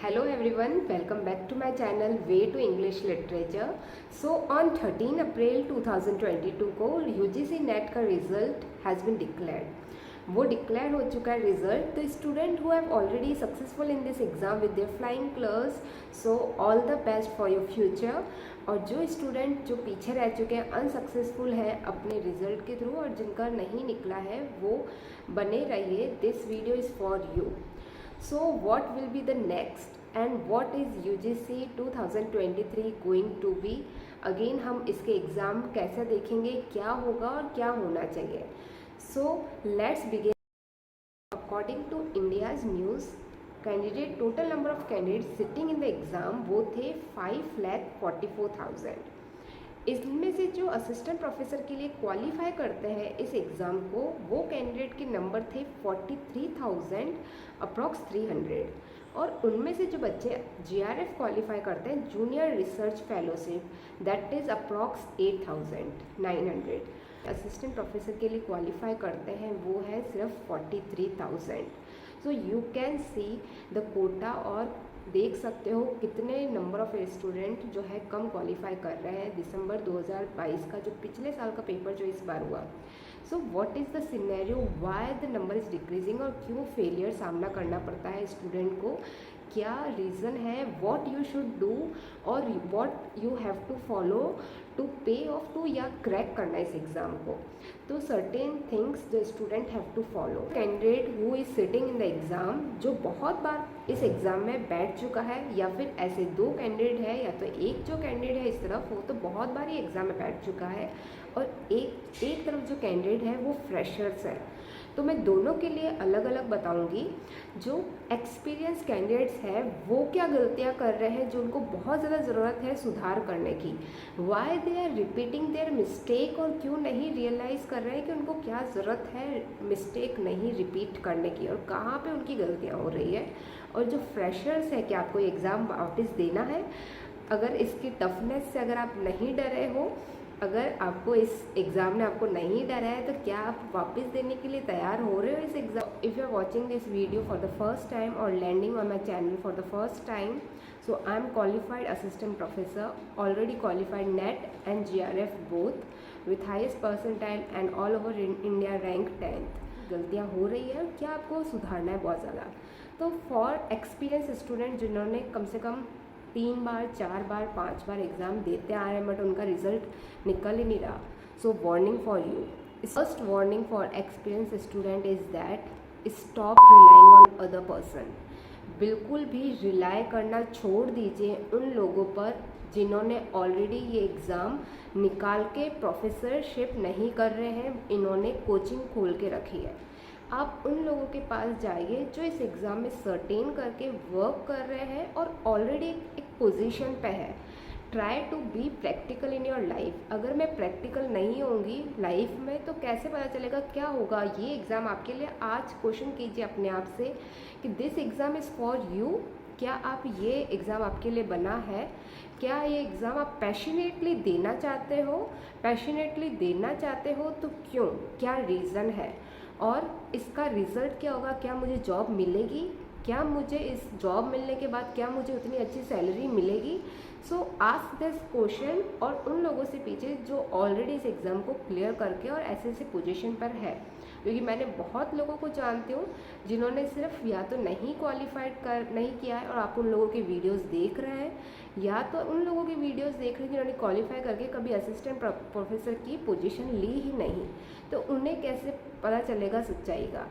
Hello everyone, welcome back to my channel Way to English Literature. So on 13 अप्रैल 2022 को UGC net का result has been declared. वो declare हो चुका है result. तो student who have already successful in this exam with their flying colours, so all the best for your future. और जो student जो पीछे रह चुके हैं, अनसक्सेसफुल हैं अपने रिजल्ट के थ्रू और जिनका नहीं निकला है, वो बने रहिए। This video is for you. So what will be the next and what is UGC 2023 going to be? Again हम इसके एग्ज़ाम कैसे देखेंगे, क्या होगा और क्या होना चाहिए। So let's begin. According to India's news, total number of candidates sitting in the exam वो थे 5,44,000। इनमें से जो असिस्टेंट प्रोफेसर के लिए क्वालिफाई करते हैं इस एग्ज़ाम को, वो कैंडिडेट के नंबर थे 43,000 अप्रॉक्स 300। और उनमें से जो बच्चे GRF क्वालिफाई करते हैं, junior research fellowship, that is approx 8,900। Assistant professor के लिए क्वालिफाई करते हैं वो है सिर्फ 43,000। So you can see the quota, और देख सकते हो कितने नंबर ऑफ स्टूडेंट जो है कम क्वालिफाई कर रहे हैं दिसंबर 2022 का, जो पिछले साल का पेपर जो इस बार हुआ। So what is the scenario, why the number is decreasing, और क्यों फेलियर सामना करना पड़ता है स्टूडेंट को, क्या रीज़न है, व्हाट यू शुड डू और what you have to follow to pay off to या क्रैक करना इस एग्ज़ाम को। तो certain things the student have to follow. Candidate who is sitting in the exam, जो बहुत बार इस एग्ज़ाम में बैठ चुका है, या फिर ऐसे दो कैंडिडेट है, या तो एक जो कैंडिडेट है इस तरफ, वो तो बहुत बार ही एग्ज़ाम में बैठ चुका है, और एक तरफ जो कैंडिडेट है वो फ्रेशर्स है। तो मैं दोनों के लिए अलग अलग बताऊंगी। जो एक्सपीरियंस कैंडिडेट्स हैं वो क्या गलतियां कर रहे हैं जो उनको बहुत ज़्यादा ज़रूरत है सुधार करने की, why they are repeating their mistake, और क्यों नहीं रियलाइज़ कर रहे हैं कि उनको क्या ज़रूरत है मिस्टेक नहीं रिपीट करने की, और कहाँ पे उनकी गलतियाँ हो रही है। और जो फ्रेशर्स है कि आपको एग्ज़ाम वापस देना है, अगर इसकी टफनेस से अगर आप नहीं डरे हो, अगर आपको इस एग्ज़ाम ने आपको नहीं डरा है, तो क्या आप वापस देने के लिए तैयार हो रहे हो इस exam. If you are watching this video for the first time और landing on my channel for the first time, so I am qualified assistant professor, already qualified NET and GRF both with highest percentile and all over India rank 10th। गलतियाँ हो रही है, क्या आपको सुधारना है बहुत ज़्यादा। तो फॉर एक्सपीरियंस स्टूडेंट जिन्होंने कम से कम 3 बार 4 बार 5 बार एग्ज़ाम देते आ रहे हैं बट उनका रिजल्ट निकल ही नहीं रहा, so warning for you. First warning for experience student is that stop relying on other person. बिल्कुल भी रिलाई करना छोड़ दीजिए उन लोगों पर जिन्होंने ऑलरेडी ये एग्ज़ाम निकाल के प्रोफेसरशिप नहीं कर रहे हैं, इन्होंने कोचिंग खोल के रखी है। आप उन लोगों के पास जाइए जो इस एग्ज़ाम में सर्टेन करके वर्क कर रहे हैं और ऑलरेडी एक पोजीशन पे है। Try to be practical in your life. अगर मैं प्रैक्टिकल नहीं होंगी लाइफ में तो कैसे पता चलेगा क्या होगा ये एग्ज़ाम आपके लिए। आज क्वेश्चन कीजिए अपने आप से कि this exam is for you. क्या आप ये एग्ज़ाम आपके लिए बना है? क्या ये एग्ज़ाम आप पैशनेटली देना चाहते हो? पैशनेटली देना चाहते हो तो क्यों, क्या रीज़न है, और इसका रिज़ल्ट क्या होगा, क्या मुझे जॉब मिलेगी, क्या मुझे इस जॉब मिलने के बाद क्या मुझे उतनी अच्छी सैलरी मिलेगी। सो आस्क दिस क्वेश्चन, और उन लोगों से पीछे जो ऑलरेडी इस एग्ज़ाम को क्लियर करके और ऐसे पोजीशन पर है, क्योंकि मैंने बहुत लोगों को जानती हूँ जिन्होंने सिर्फ या तो नहीं नहीं किया है और आप उन लोगों के वीडियोस देख रहे हैं, या तो उन लोगों की वीडियोस देख रहे हैं जिन्होंने क्वालिफाई करके कभी असिस्टेंट प्रोफेसर की पोजीशन ली ही नहीं, तो उन्हें कैसे पता चलेगा सच्चाई का।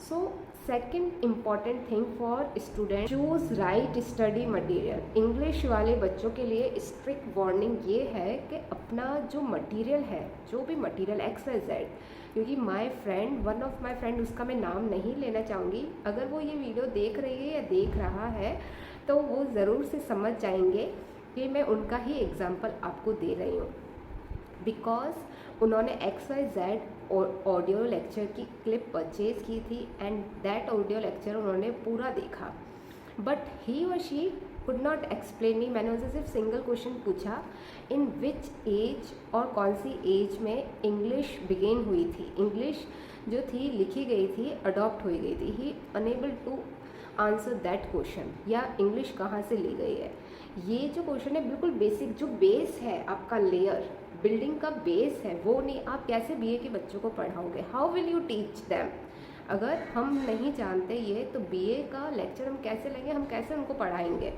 So second important thing for student, choose right study material. English वाले बच्चों के लिए स्ट्रिक्ट वार्निंग ये है कि अपना जो मटेरियल है, जो भी मटेरियल XYZ, क्योंकि my friend, one of my friend, उसका मैं नाम नहीं लेना चाहूँगी, अगर वो ये वीडियो देख रही है या देख रहा है तो वो ज़रूर से समझ जाएंगे कि मैं उनका ही एग्ज़ाम्पल आपको दे रही हूँ, बिकॉज उन्होंने XYZ ऑडियो लेक्चर की क्लिप परचेज़ की थी एंड दैट ऑडियो लेक्चर उन्होंने पूरा देखा, बट ही और she could not explain me. मैंने उनसे सिर्फ सिंगल क्वेश्चन पूछा, इन विच एज, और कौन सी एज में इंग्लिश बिगेन हुई थी, इंग्लिश जो थी लिखी गई थी, अडॉप्ट हुई गई थी। He unable to answer that question, या इंग्लिश कहाँ से ली गई है। ये जो क्वेश्चन है बिल्कुल बेसिक, जो बेस है आपका लेयर, बिल्डिंग का बेस है, वो नहीं आप कैसे बीए के बच्चों को पढ़ाओगे, how will you teach them. अगर हम नहीं जानते ये, तो बीए का लेक्चर हम कैसे लेंगे, हम कैसे उनको पढ़ाएंगे।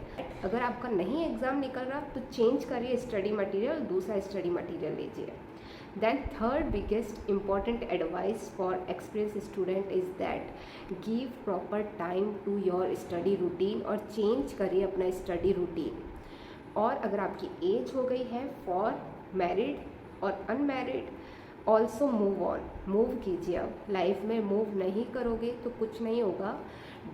अगर आपका नहीं एग्ज़ाम निकल रहा तो चेंज करिए स्टडी मटेरियल, दूसरा स्टडी मटेरियल लीजिए। Then third biggest important advice for experienced student is that give proper time to your study routine और change करिए अपना study routine। और अगर आपकी एज हो गई है फॉर मैरिड और unmarried, also move on, move कीजिए। अब लाइफ में मूव नहीं करोगे तो कुछ नहीं होगा।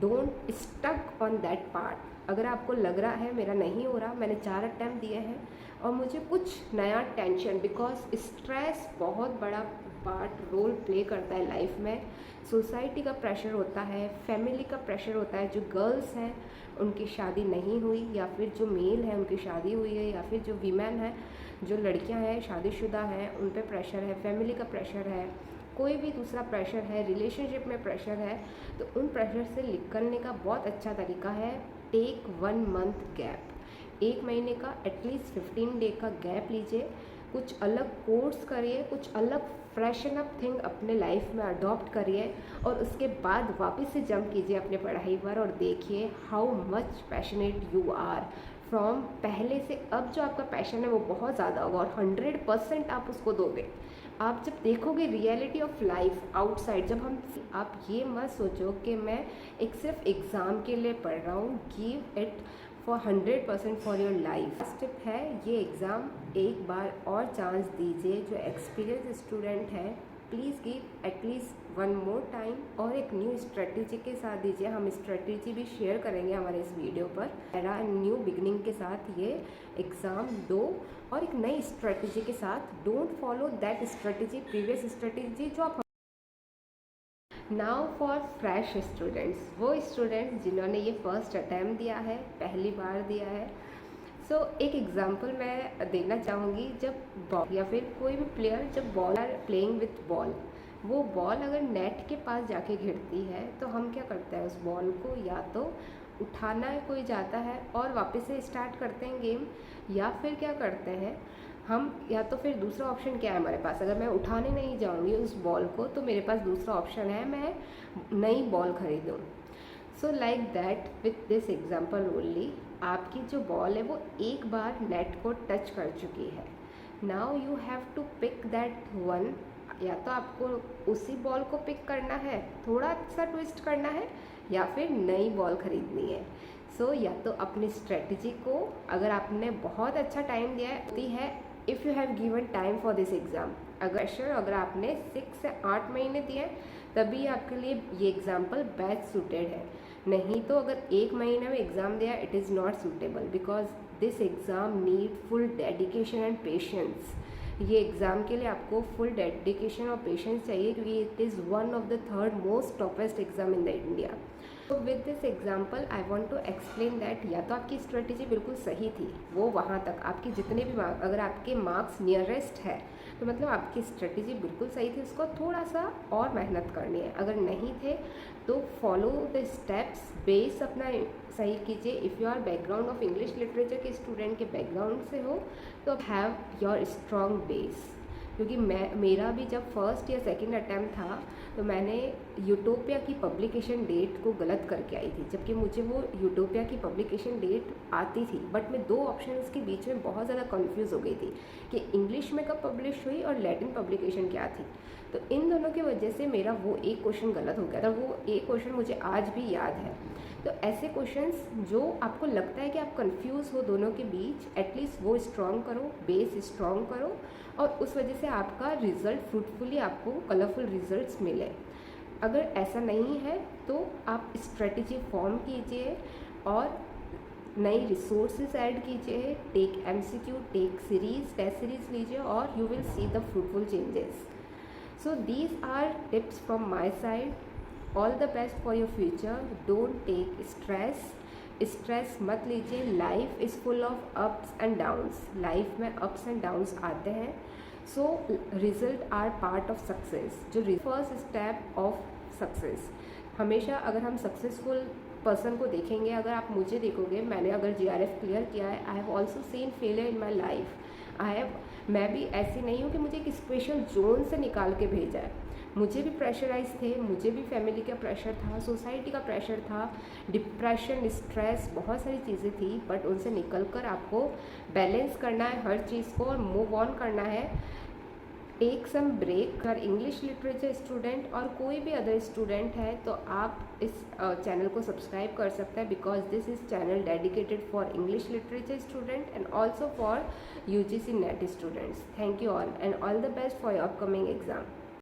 Don't stuck on that part. अगर आपको लग रहा है मेरा नहीं हो रहा, मैंने 4 अटैम्प्ट दिए हैं और मुझे कुछ नया टेंशन, बिकॉज स्ट्रेस बहुत बड़ा पार्ट रोल प्ले करता है लाइफ में। सोसाइटी का प्रेशर होता है, फैमिली का प्रेशर होता है, जो गर्ल्स हैं उनकी शादी नहीं हुई, या फिर जो मेल है उनकी शादी हुई है, या फिर जो वीमेन है, जो लड़कियां हैं शादीशुदा हैं, उन पे प्रेशर है, फैमिली का प्रेशर है, कोई भी दूसरा प्रेशर है, रिलेशनशिप में प्रेशर है, तो उन प्रेशर से निकलने का बहुत अच्छा तरीका है टेक 1 मंथ गैप। 1 महीने का एटलीस्ट 15 डे का गैप लीजिए, कुछ अलग कोर्स करिए, कुछ अलग फ्रेशन अप थिंग अपने लाइफ में अडॉप्ट करिए, और उसके बाद वापस से जंप कीजिए अपने पढ़ाई पर और देखिए how much passionate you are from. पहले से अब जो आपका पैशन है वो बहुत ज़्यादा होगा और 100% आप उसको दोगे। आप जब देखोगे रियलिटी ऑफ लाइफ आउटसाइड, जब आप ये मत सोचो कि मैं एक सिर्फ एग्ज़ाम के लिए पढ़ रहा हूँ, give it for 100% for your life. Step है ये एग्ज़ाम एक बार और चांस दीजिए। जो एक्सपीरियंस स्टूडेंट है please give at least 1 more time, और एक न्यू स्ट्रेटजी के साथ दीजिए। हम स्ट्रेटजी भी शेयर करेंगे हमारे इस वीडियो पर। मेरा न्यू बिगनिंग के साथ ये एग्ज़ाम दो और एक नई स्ट्रेटजी के साथ। Don't follow that strategy, previous strategy जो आप। नाउ फॉर फ्रेश स्टूडेंट्स, वो स्टूडेंट्स जिन्होंने ये फर्स्ट अटैम्प्ट दिया है, पहली बार दिया है। सो एक एग्जांपल मैं देना चाहूँगी। जब बॉल या फिर कोई भी प्लेयर जब ball are playing with ball, वो बॉल अगर नेट के पास जाके गिरती है तो हम क्या करते हैं, उस बॉल को या तो उठाना है, कोई जाता है और वापस से स्टार्ट करते हैं गेम, या फिर क्या करते हैं हम, या तो फिर दूसरा ऑप्शन क्या है हमारे पास, अगर मैं उठाने नहीं जाऊँगी उस बॉल को तो मेरे पास दूसरा ऑप्शन है मैं नई बॉल खरीदूँ। So like that with this example only, आपकी जो बॉल है वो एक बार नेट को टच कर चुकी है। Now you have to pick that one. या तो आपको उसी बॉल को पिक करना है, थोड़ा सा ट्विस्ट करना है, या फिर नई बॉल खरीदनी है। सो या तो अपनी स्ट्रेटजी को, अगर आपने बहुत अच्छा टाइम दिया है, if you have given time for this exam, अगर आपने 6 से 8 महीने दिए तभी आपके लिए ये एग्जाम्पल बेस्ट सूटेड है। नहीं तो अगर 1 महीने में एग्ज़ाम दिया, it is not suitable, because this exam need full dedication and patience. ये एग्ज़ाम के लिए आपको फुल डेडिकेशन और पेशेंस चाहिए, क्योंकि it is one of the 3rd most toppest exam in the India. तो with this example I want to explain that या तो आपकी स्ट्रेटेजी बिल्कुल सही थी, वो वहाँ तक आपकी जितने भी मार्क्स, अगर आपके मार्क्स नियरेस्ट है तो मतलब आपकी स्ट्रेटेजी बिल्कुल सही थी, उसको थोड़ा सा और मेहनत करनी है। अगर नहीं थे तो फॉलो द स्टेप्स, बेस अपना सही कीजिए। If you are background of English literature के स्टूडेंट के बैकग्राउंड से हो तो हैव योर स्ट्रॉन्ग बेस। क्योंकि मेरा भी जब फर्स्ट या सेकंड अटैम्प्ट था तो मैंने यूटोपिया की पब्लिकेशन डेट को गलत करके आई थी, जबकि मुझे वो यूटोपिया की पब्लिकेशन डेट आती थी, बट मैं 2 ऑप्शंस के बीच में बहुत ज़्यादा कंफ्यूज हो गई थी कि इंग्लिश में कब पब्लिश हुई और लैटिन पब्लिकेशन क्या थी। तो इन दोनों की वजह से मेरा वो एक क्वेश्चन गलत हो गया था। वो एक क्वेश्चन मुझे आज भी याद है। तो ऐसे क्वेश्चंस जो आपको लगता है कि आप कंफ्यूज हो दोनों के बीच, एटलीस्ट वो स्ट्रॉन्ग करो, बेस स्ट्रॉन्ग करो, और उस वजह से आपका रिज़ल्ट फ्रूटफुली, आपको कलरफुल रिजल्ट्स मिले। अगर ऐसा नहीं है तो आप स्ट्रेटजी फॉर्म कीजिए और नई रिसोर्सेज ऐड कीजिए, take MCQ, take series, test series लीजिए और you will see the fruitful changes. So these are tips from my side. All the best for your future. Don't take stress मत लीजिए। Life is full of ups and downs. Life में ups and downs आते हैं। So result are part of success. जो first step of success, हमेशा अगर हम successful person को देखेंगे, अगर आप मुझे देखोगे, मैंने अगर जीआरएफ क्लियर किया है, I have also seen failure in my life. मैं भी ऐसी नहीं हूँ कि मुझे एक स्पेशल जोन से निकाल के भेजा है। मुझे भी प्रेशराइज थे, मुझे भी फैमिली का प्रेशर था, सोसाइटी का प्रेशर था, डिप्रेशन, स्ट्रेस, बहुत सारी चीज़ें थी, बट उनसे निकल कर आपको बैलेंस करना है हर चीज़ को और मूव ऑन करना है। Take some break. अगर इंग्लिश लिटरेचर स्टूडेंट और कोई भी अदर स्टूडेंट है तो आप इस चैनल को सब्सक्राइब कर सकते हैं, because this is channel dedicated for English literature student and also for UGC net students. Thank you all and all the best for your upcoming exam.